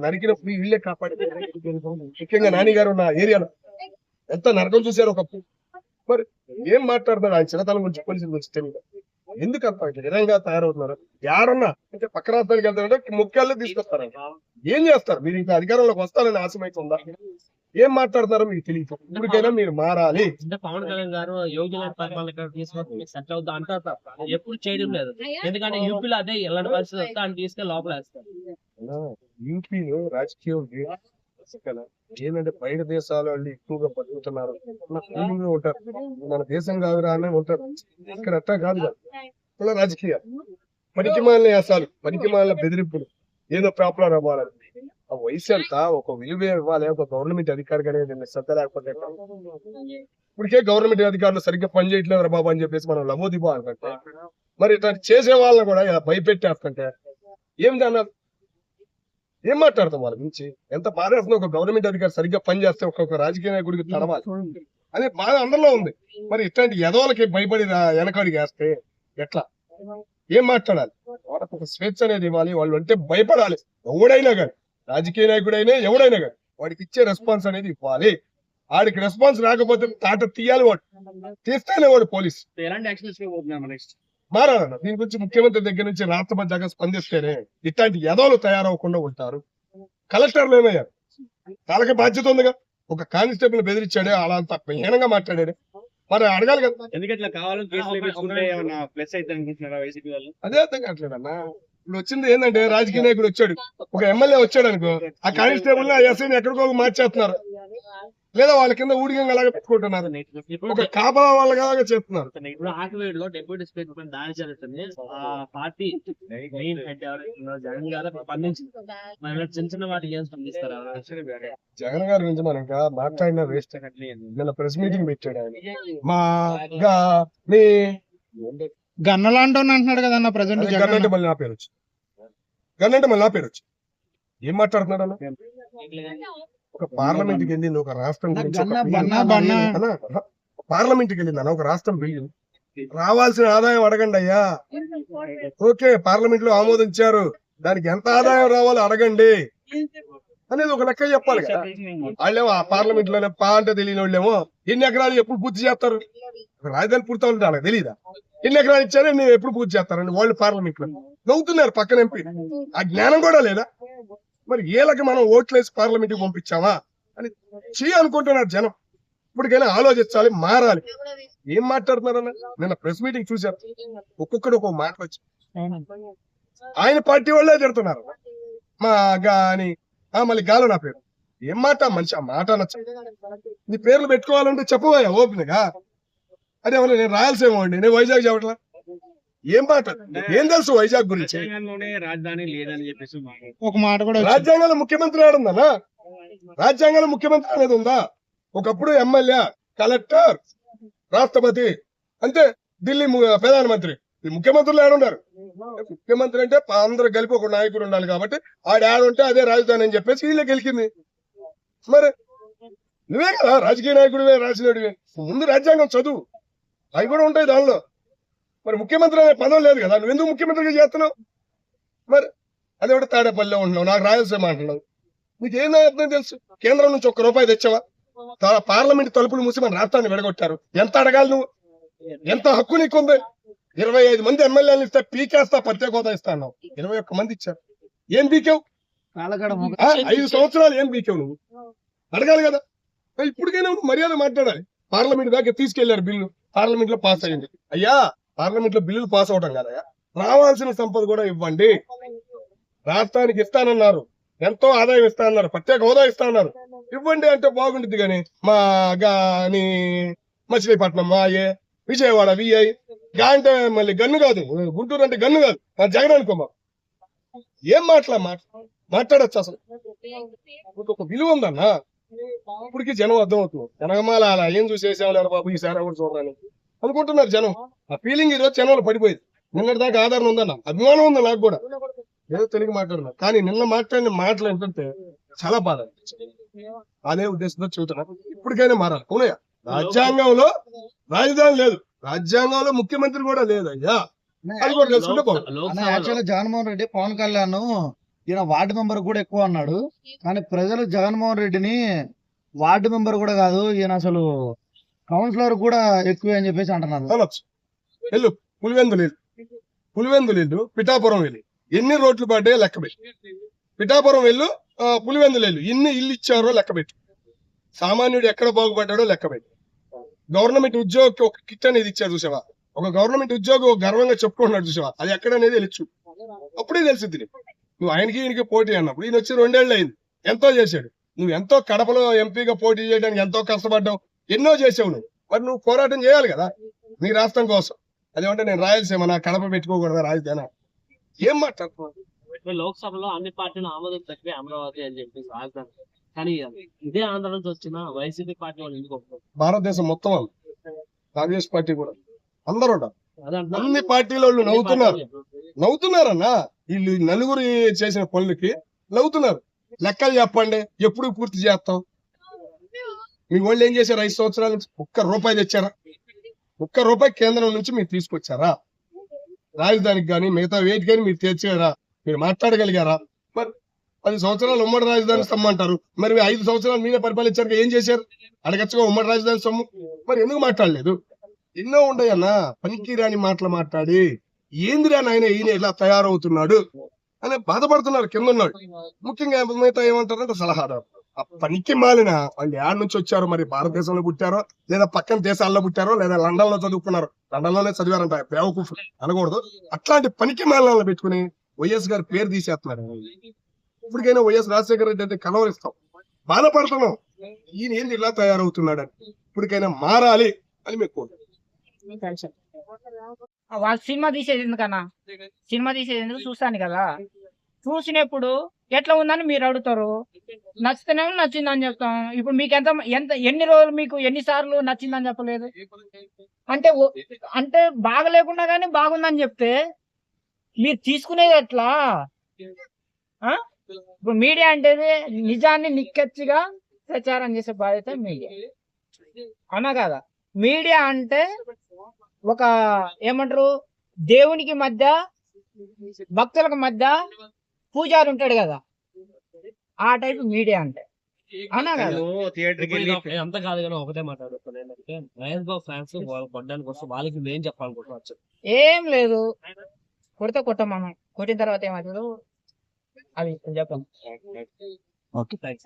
నరికినప్పుడు వీళ్ళే కాపాడే. ముఖ్యంగా నాని గారు ఉన్న ఏరియాలో ఎంత నరకం చూశారు ఒకప్పుడు. మరి ఏం మాట్లాడతారు ఆయన చిన్నతనం గురించి పోలీసుల గురించి తెలియదు. ఎందుకు అంత విధంగా తయారవుతున్నారు? యారన్నా అంటే పక్క రాష్ట్రానికి వెళ్తారంటే ముఖ్యాల్లో తీసుకొస్తారంట. ఏం చేస్తారు మీరు? ఇంకా అధికారంలోకి వస్తారని ఆశమైతుందా? ఏం మాట్లాడతారో మీకు తెలియదు. ఇప్పటికైనా మీరు మారాలి. అంటే పవన్ కళ్యాణ్ గారు యోగి పరిపాలన తీసుకొని సెట్ అవుతా అంటారు తప్ప ఎప్పుడు చేయడం లేదు. ఎందుకంటే యూపీలో అదే ఇలాంటి పరిస్థితి వస్తే ఆయన తీసుకెళ్ళి లోపల వేస్తారు. యూపీలో రాజకీయం ఏంటంటే బయట దేశాల వాళ్ళు ఎక్కువగా బతుకుతున్నారు, ఉంటారు. మన దేశం కాదురా అని ఉంటారు. ఇక్కడ అట్టా కాదు కదా రాజకీయాలు. పనికిమాలిన వేసాలు, పనికిమాలిన బెదిరింపులు, ఏదో ప్రాబ్లం అవ్వాలని. ఆ వయసు ఎంత, ఒక విలువ ఇవ్వాలి. ఒక గవర్నమెంట్ అధికారి అనేది శ్రద్ధ లేకపోతే ఇప్పటికే గవర్నమెంట్ అధికారులు సరిగ్గా పని చేయట్లేదు బాబు అని చెప్పేసి మనం లమోదిబా అనుకుంటే, మరి ఇట్లా చేసే వాళ్ళని కూడా ఇలా భయపెట్టేస్తుంటే ఏం అన్నారు? ఏం మాట్లాడతాం వాళ్ళ గురించి? ఎంత బాధేస్తుంది. ఒక గవర్నమెంట్ అధికారి సరిగ్గా పని చేస్తే ఒక్కొక్క రాజకీయ నాయకుడికి తడవాలి అనే బాధ అందరిలో ఉంది. మరి ఇట్లాంటి ఎదవలకి భయపడి వెనకడికి వేస్తే ఎట్లా? ఏం మాట్లాడాలి? వాళ్ళకి ఒక స్వేచ్ఛ అనేది ఇవ్వాలి. వాళ్ళు అంటే భయపడాలి. ఎవడైనా కానీ, రాజకీయ నాయకుడైనా ఎవడైనా కానీ వాడికి ఇచ్చే రెస్పాన్స్ అనేది ఇవ్వాలి. వాడికి రెస్పాన్స్ రాకపోతే తాట తీయాలి. వాడు తీస్తేనే వాడు పోలీస్. ఎలాంటి యాక్షన్ మారాలన్న దీని గురించి ముఖ్యమంత్రి దగ్గర నుంచి రాష్ట్రపతి దాకా స్పందిస్తేనే ఇట్లాంటి యదవలు తయారవకుండా ఉంటారు. కలెక్టర్లు ఏమయ్యారు? వాళ్ళకి బాధ్యత ఉందిగా. ఒక కానిస్టేబుల్ బెదిరించాడే, అలా అంత హీనంగా మాట్లాడాడే, మరి అడగాలి కదా. ఎందుకంటే కావాలని ప్లస్ అయితే అనుకుంటున్నారా వైసీపీ వాళ్ళు? అదే అర్థం కావట్లేదన్నా. ఇప్పుడు వచ్చింది ఏంటంటే రాజకీయ నాయకుడు వచ్చాడు, ఒక ఎమ్మెల్యే వచ్చాడు అనుకో, ఆ కానిస్టేబుల్ ఆ ఎస్ఐని ఎక్కడికో మార్చేస్తున్నారు, లేదా వాళ్ళ కింద ఊడిగంగా అలాగే పెట్టుకుంటున్నారు. ఒక కాపలా వాళ్ళగా చేస్తున్నారు. ఇప్పుడు ఆకివేడ్ లో డిప్యూటీ స్పీకర్ దాడి జరుగుతుంది. ఆ పార్టీ మెయిన్ హెడ్ జగన్ గారు స్పందించింది. మరి చిన్న చిన్న వాటికి ఏం స్పందిస్తారా? జగన్ గారి గురించి మనం ఇంకా మాట్లాడిన వేస్ట్. నిన్న ప్రెస్ మీటింగ్ పెట్టాడు ఆయన. మా గన్నలాంటి అంటున్నాడు కదన్న ప్రజెంట్. గన్నంటే మళ్ళీ నా పేరు వచ్చి, గన్నంటే మళ్ళీ నా పేరు వచ్చి ఏం మాట్లాడుతున్నాడు అన్న? ఒక పార్లమెంట్ కి వెళ్ళింది ఒక రాష్ట్రం గురించి, పార్లమెంట్ కి వెళ్ళింది అన్న ఒక రాష్ట్రం బిల్లు. రావాల్సిన ఆదాయం అడగండి అయ్యా. ఓకే, పార్లమెంట్ లో ఆమోదించారు, దానికి ఎంత ఆదాయం రావాలో అడగండి అనేది ఒక లెక్క చెప్పాలి కదా. వాళ్ళేమో ఆ పార్లమెంట్ లోనే అంటే తెలియని వాళ్ళేమో ఎన్ని ఎకరాలు ఎప్పుడు పూర్తి చేస్తారు? రాజధాని పూర్తి అవుతుంది వాళ్ళకి తెలియదా? ఎన్ని ఎకరాలు ఇచ్చారో నేను ఎప్పుడు పూర్తి చేస్తారండి వాళ్ళు పార్లమెంట్ లో నవ్వుతున్నారు పక్కన ఎంపీ. ఆ జ్ఞానం కూడా లేదా? మరి ఏళ్ళకి మనం ఓట్లేసి పార్లమెంట్ కి పంపించామా అని అనుకుంటున్నారు జనం. ఇప్పటికైనా ఆలోచించాలి, మారాలి. ఏం మాట్లాడుతున్నారన్న? నిన్న ప్రెస్ మీటింగ్ చూశారు, ఒక్కొక్కడు ఒక్కొక్క మాట వచ్చి ఆయన పార్టీ వాళ్ళే తిడుతున్నారు. మా గాని మళ్ళీ గాలో నా పేరు. ఏం మాట మనిషి? ఆ మాట నచ్చ. నీ పేర్లు పెట్టుకోవాలంటే చెప్పబోయా ఓపెన్ గా. అదే నేను రాయలసీమ అండి, నేను వైజాగ్ చెప్పట్లా. ఏం మాట? ఏం తెలుసు వైజాగ్ గురించి? రాజధాని లేదని చెప్పేసి ఒక మాట కూడా. రాజ్యాంగంలో ముఖ్యమంత్రి ఆడుందన్నా? రాజ్యాంగంలో ముఖ్యమంత్రి అనేది ఉందా? ఒకప్పుడు ఎమ్మెల్యే, కలెక్టర్, రాష్ట్రపతి, అంతే. ఢిల్లీ ప్రధానమంత్రి, ముఖ్యమంత్రులు ఆడుండారు. ముఖ్యమంత్రి అంటే అందరూ కలిపి ఒక నాయకుడు ఉండాలి కాబట్టి ఆడ ఆడుంటే అదే రాజధాని అని చెప్పేసి వీళ్ళే గెలిచింది. మరి నువ్వే కదా రాజకీయ నాయకుడివే, రాసినోడివే. ముందు రాజ్యాంగం చదువు, అవి కూడా ఉంటాయి దానిలో. మరి ముఖ్యమంత్రి అనే పదం లేదు కదా, నువ్వెందుకు ముఖ్యమంత్రిగా చేస్తున్నావు? మరి అదే ఒకటి తాడేపల్లిలో ఉంటున్నావు, నాకు రాయలసీమ అంటున్నావు. నీకేం అర్థం తెలుసు? కేంద్రం నుంచి ₹1 తెచ్చావా? పార్లమెంట్ తలుపులు మూసి మన రాష్ట్రాన్ని విడగొట్టారు. ఎంత అడగాలి నువ్వు? ఎంత హక్కు నీకుంది? 25 మంది ఎమ్మెల్యేలు ఇస్తే పీకేస్తా, ప్రత్యేక హోదా ఇస్తా అన్నావు. 21 మంది ఇచ్చారు. ఏం పీకావు? 5 సంవత్సరాలు ఏం పీకావు నువ్వు? అడగాలి కదా. ఇప్పటికైనా మర్యాద మాట్లాడాలి. పార్లమెంట్ దాకా తీసుకెళ్లారు బిల్లు, పార్లమెంట్ లో పాస్ అయ్యింది. అయ్యా, పార్లమెంట్ లో బిల్లులు పాస్ అవడం కాదయ్యా, రావాల్సిన సంపద కూడా ఇవ్వండి. రాష్ట్రానికి ఇస్తానన్నారు, ఎంతో ఆదాయం ఇస్తానన్నారు, ప్రత్యేక హోదా ఇస్తానన్నారు, ఇవ్వండి అంటే బాగుంటుంది. కానీ మా గాని మచిలీపట్నం మాయే, విజయవాడ విఐ గా అంటే మళ్ళీ గన్ను కాదు, గుంటూరు అంటే గన్ను కాదు, జగన్ అనుకోమా. ఏం మాట్లాడచ్చు అసలు? ఒక విలువ ఉందన్నా. ఇప్పటికీ జనం అర్థం అవుతుంది. జనగమాల అలా ఏం చూసేసేవాళ్ళు బాబు ఈసారి కూడా చూడాలని అనుకుంటున్నారు జనం. ఆ ఫీలింగ్ ఈ రోజు జనంలో పడిపోయింది. నిన్నటి దాకా ఆధారం ఉందన్న, అభిమానం ఉంది నాకు కూడా, ఏదో తెలుగు మాట్లాడుతున్నా. కానీ నిన్న మాట్లాడిన మాటలు ఏంటంటే చాలా బాధ అనిపించింది. అదే ఉద్దేశంతో చెబుతున్నా, ఇప్పటికైనా మారాలి. అవునయ్యా, రాజ్యాంగంలో రాజధాని లేదు, రాజ్యాంగంలో ముఖ్యమంత్రి కూడా లేదు అయ్యా. అది కూడా తెలుసుకుంటే జగన్మోహన్ రెడ్డి పవన్ కళ్యాణ్ ఈయన వార్డు మెంబర్ కూడా ఎక్కువ అన్నాడు. కానీ ప్రజలు జగన్మోహన్ రెడ్డిని వార్డు మెంబర్ కూడా కాదు, ఈయన అసలు కౌన్సిలర్ కూడా ఎక్కువ అని చెప్పేసి అంటున్నారు. అనొచ్చు. వెళ్ళు పులివెందులు వెళ్ళు, పిఠాపురం వెళ్ళు, ఎన్ని రోడ్లు పడ్డాయో లెక్క పెట్టి. పిఠాపురం వెళ్ళు, పులివెందులు వెళ్ళు, ఎన్ని ఇల్లు ఇచ్చారో లెక్క పెట్టి. సామాన్యుడు ఎక్కడ బాగుపడ్డాడో లెక్క పెట్టి. గవర్నమెంట్ ఉద్యోగికి ఒక కిట్ అనేది ఇచ్చారు చూసావా, ఒక గవర్నమెంట్ ఉద్యోగి ఒక గర్వంగా చెప్పుకుంటున్నాడు చూసావా, అది ఎక్కడ అనేది తెలుసు. అప్పుడే తెలిసింది నీకు. నువ్వు ఆయనకి ఈయనకి పోటీ అన్నప్పుడు ఈయన వచ్చి 2 ఏళ్ళు అయింది, ఎంతో చేశాడు. నువ్వు ఎంతో కడపలో ఎంపీగా పోటీ చేయడానికి ఎంతో కష్టపడ్డావు, ఎన్నో చేసావు నువ్వు. మరి నువ్వు పోరాటం చేయాలి కదా నీ రాష్ట్రం కోసం. అదేమంటే నేను రాయలసీమ నా కడప పెట్టుకోకూడదా రాజధాని, ఏం మాట్లాడుతున్నావు? లోక్సభలో అన్ని పార్టీలు ఆమోదం తక్కువే అమరావతి అని చెప్పేసి రాజధాని, కానీ ఇదే ఆంధ్ర నుంచి వచ్చిన వైసీపీ పార్టీ వాళ్ళు ఎందుకు ఒప్పుకోరు? భారతదేశం మొత్తం వాళ్ళు, కాంగ్రెస్ పార్టీ కూడా అందరూ ఉంటారు. అదంటున్నా. అన్ని పార్టీల వాళ్ళు నవ్వుతున్నారన్నా. వీళ్ళు నలుగురు చేసిన పనులకి నవ్వుతున్నారు. లెక్కలు చెప్పండి, ఎప్పుడు పూర్తి చేస్తాం? మీ వాళ్ళు ఏం చేశారు? 5 సంవత్సరాల నుంచి ₹1 తెచ్చారా? ₹1 కేంద్రం నుంచి మీరు తీసుకొచ్చారా? రాజధానికి కానీ మిగతా వేటి కానీ మీరు తెచ్చారా? మీరు మాట్లాడగలిగారా? మరి 10 సంవత్సరాలు ఉమ్మడి రాజధాని సొమ్ము అంటారు. మరి 5 సంవత్సరాలు మీరే పరిపాలించారు, ఏం చేశారు? అడగచ్చుగా ఉమ్మడి రాజధాని సొమ్ము. మరి ఎందుకు మాట్లాడలేదు? ఎన్నో ఉండయన్నా పనికి రాని మాటలు మాట్లాడి, ఏందిరా నాయన ఈయన ఇలా తయారవుతున్నాడు అని బాధపడుతున్నారు కింద ఉన్నాడు. ముఖ్యంగా మిగతా ఏమంటారంటే సలహాదారు. ఆ పనికి మాలిన వాళ్ళు యాడ్ నుంచి వచ్చారో, మరి భారతదేశంలో పుట్టారో, లేదా పక్కన దేశాల్లో పుట్టారో, లేదా లండన్ లో చదువుకున్నారో, లండన్ లోనే చదివారంట, బేవకూఫ్ అనకూడదు. అట్లాంటి పనికి మాలిన పెట్టుకుని వైఎస్ గారి పేరు తీసేస్తున్నారు. ఇప్పటికైనా వైఎస్ రాజశేఖర రెడ్డి అంటే కలవరిస్తాం, బాధపడుతున్నాం, ఈయన ఏంది ఇలా తయారవుతున్నాడని. ఇప్పటికైనా మారాలి అని మీకు కోరుకుంటున్నాం. వాళ్ళు సినిమా తీసేది ఎందుకన్నా, సినిమా తీసేది ఎందుకు చూస్తాను కదా. చూసినప్పుడు ఎట్లా ఉందని మీరు అడుగుతారు, నచ్చితేనేమో నచ్చిందని చెప్తాం. ఇప్పుడు మీకు ఎంత ఎన్ని రోజులు మీకు ఎన్నిసార్లు నచ్చిందని చెప్పలేదు? అంటే బాగా లేకుండా కానీ బాగుందని చెప్తే మీరు తీసుకునేది ఎట్లా? ఇప్పుడు మీడియా అంటే నిజాన్ని నిక్కచ్చిగా ప్రచారం చేసే బాధ్యత మీడియా, అవునా కదా? మీడియా అంటే ఒక ఏమంటారు, దేవునికి మధ్య భక్తులకు మధ్య పూజారి ఉంటాడు కదా, ఆ టైప్ మీడియా అంటే, అవునా కదా? ఎంత కాదు కానీ ఒకటే మాట్లాడుతున్నాను ఏంటంటే, మహేష్ బాబు ఫ్యాన్స్ వాళ్ళు కొట్టడానికి వస్తే వాళ్ళకి నేను చెప్పాలనుకుంటున్నాను. ఏం లేదు, కొడితే కొట్టమను, కొట్టిన తర్వాత ఏమవుతుందో అది చెప్పాం. థ్యాంక్స్.